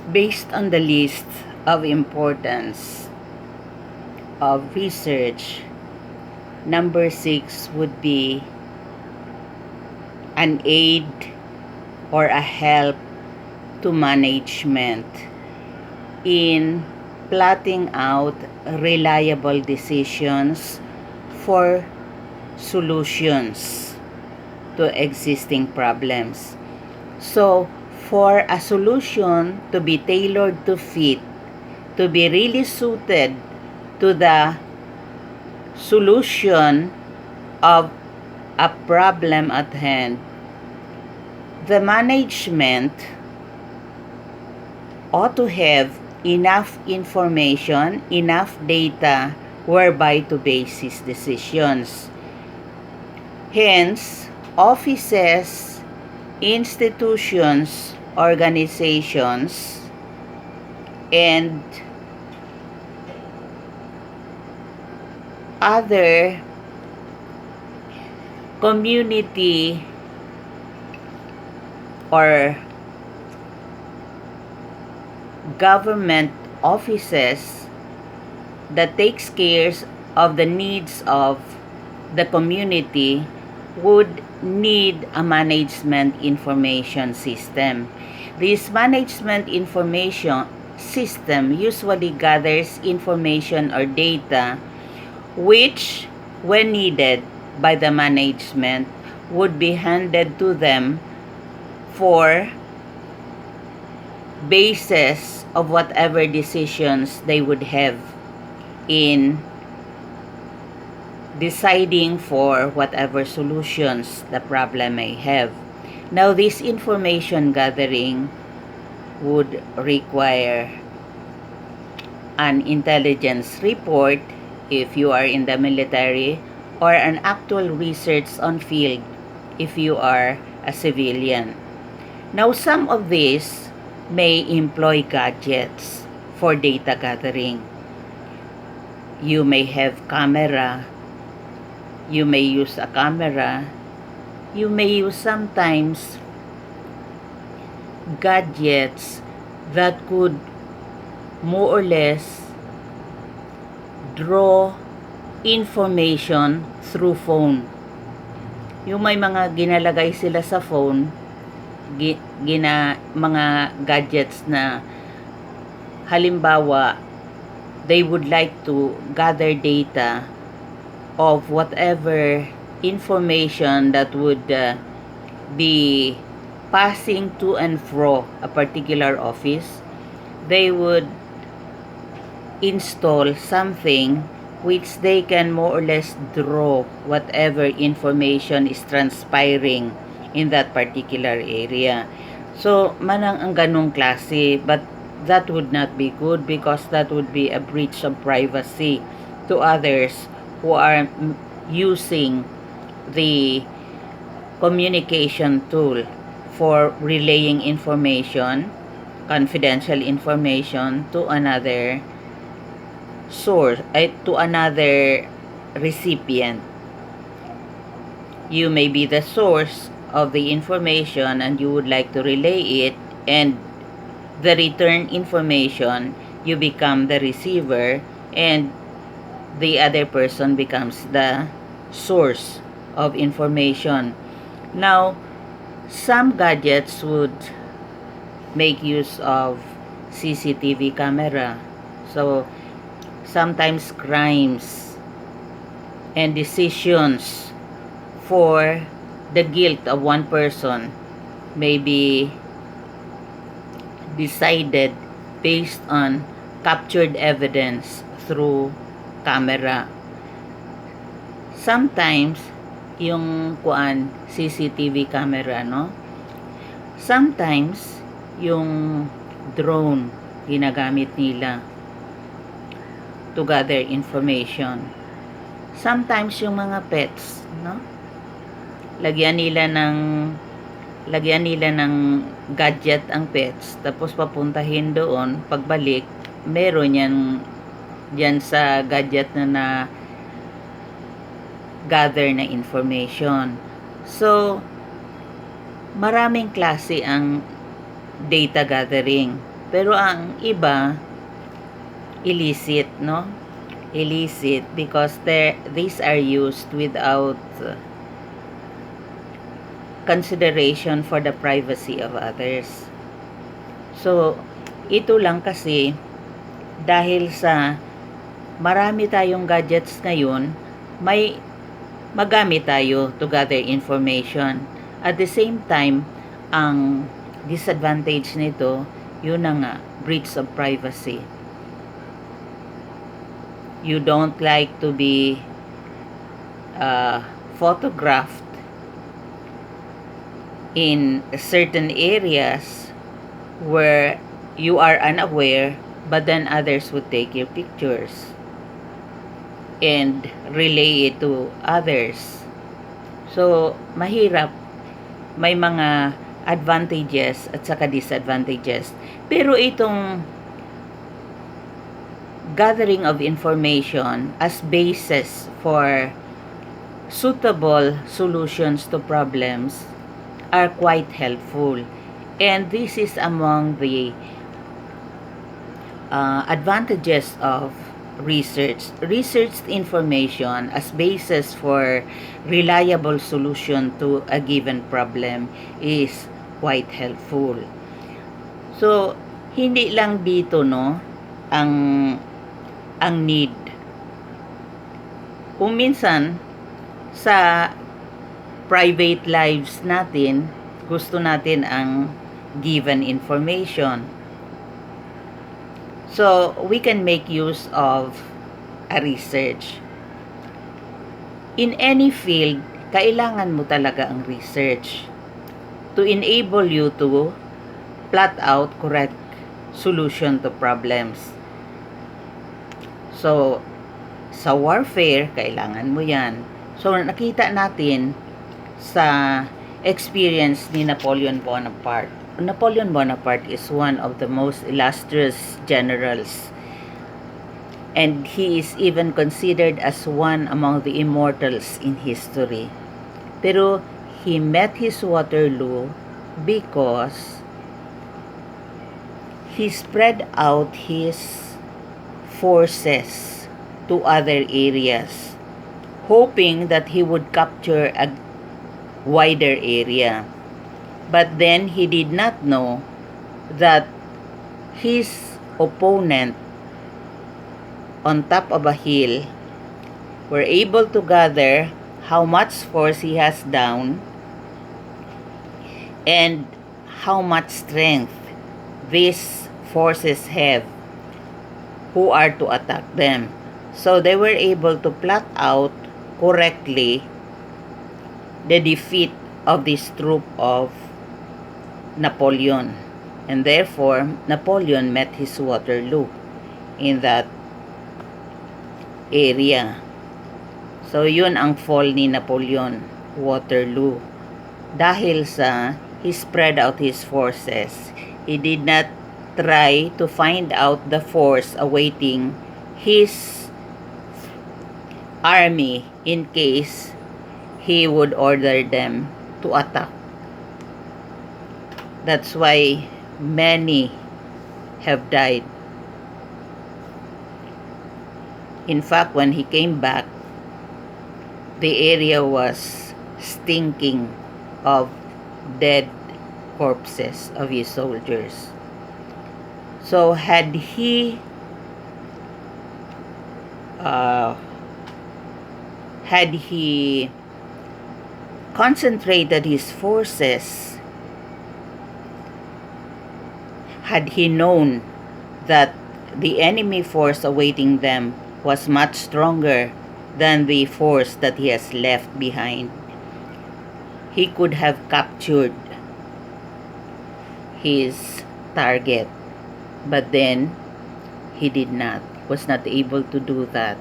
Based on the list of importance of research, number 6 would be an aid or a help to management in plotting out reliable decisions for solutions to existing problems. So, for a solution to be tailored to fit, to be really suited to the solution of a problem at hand, the management ought to have enough information, enough data whereby to base his decisions. Hence, offices, institutions, organizations, and other community or government offices that takes care of the needs of the community would need a management information system. This management information system usually gathers information or data which, when needed by the management, would be handed to them for basis of whatever decisions they would have in deciding for whatever solutions the problem may have. Now, this information gathering would require an intelligence report if you are in the military, or an actual research on field if you are a civilian. Now, some of these may employ gadgets for data gathering. You may have camera. You may use a camera. You may use sometimes gadgets that could more or less draw information through phone. Yung may mga ginalagay sila sa phone, mga gadgets na halimbawa they would like to gather data of whatever information that would be passing to and fro a particular office. They would install something which they can more or less draw whatever information is transpiring in that particular area. So, manang ang ganong klase, but that would not be good because that would be a breach of privacy to others who are using the communication tool for relaying information, confidential information to another source, to another recipient. You may be the source of the information and you would like to relay it, and the return information, you become the receiver and the other person becomes the source of information. Now, some gadgets would make use of CCTV camera. So, sometimes crimes and decisions for the guilt of one person may be decided based on captured evidence through camera. Sometimes, yung CCTV camera, no? Sometimes, yung drone ginagamit nila to gather information. Sometimes yung mga pets, no? Lagyan nila ng gadget ang pets, tapos papuntahin doon, pagbalik, meron yan diyan sa gadget na gather na information. So, maraming klase ang data gathering. Pero ang iba, illicit, no? Illicit because these are used without consideration for the privacy of others. So, ito lang kasi dahil sa marami tayong gadgets ngayon, may magamit tayo to gather information. At the same time, ang disadvantage nito, yun na nga, breach of privacy. You don't like to be photographed in certain areas where you are unaware, but then others would take your pictures and relay it to others. So, mahirap. May mga advantages at saka disadvantages. Pero itong gathering of information as basis for suitable solutions to problems are quite helpful. And this is among the advantages of research. Researched information as basis for reliable solution to a given problem is quite helpful. So, hindi lang dito, no, ang need. Kung minsan, sa private lives natin, gusto natin ang given information. So, we can make use of a research. In any field, kailangan mo talaga ang research to enable you to plot out correct solution to problems. So, sa warfare, kailangan mo yan. So, nakita natin sa experience ni Napoleon Bonaparte. Napoleon Bonaparte is one of the most illustrious generals. And he is even considered as one among the immortals in history. Pero, he met his Waterloo because he spread out his forces to other areas, hoping that he would capture a wider area. But then he did not know that his opponent on top of a hill were able to gather how much force he has down and how much strength these forces have who are to attack them. So they were able to plot out correctly the defeat of this troop of Napoleon. And therefore, Napoleon met his Waterloo in that area. So yun ang fall ni Napoleon, Waterloo. Dahil sa he spread out his forces. He did not try to find out the force awaiting his army in case he would order them to attack. That's why many have died. In fact, when he came back, the area was stinking of dead corpses of his soldiers. So had he concentrated his forces, had he known that the enemy force awaiting them was much stronger than the force that he has left behind, he could have captured his target. But then, he did not, was not able to do that.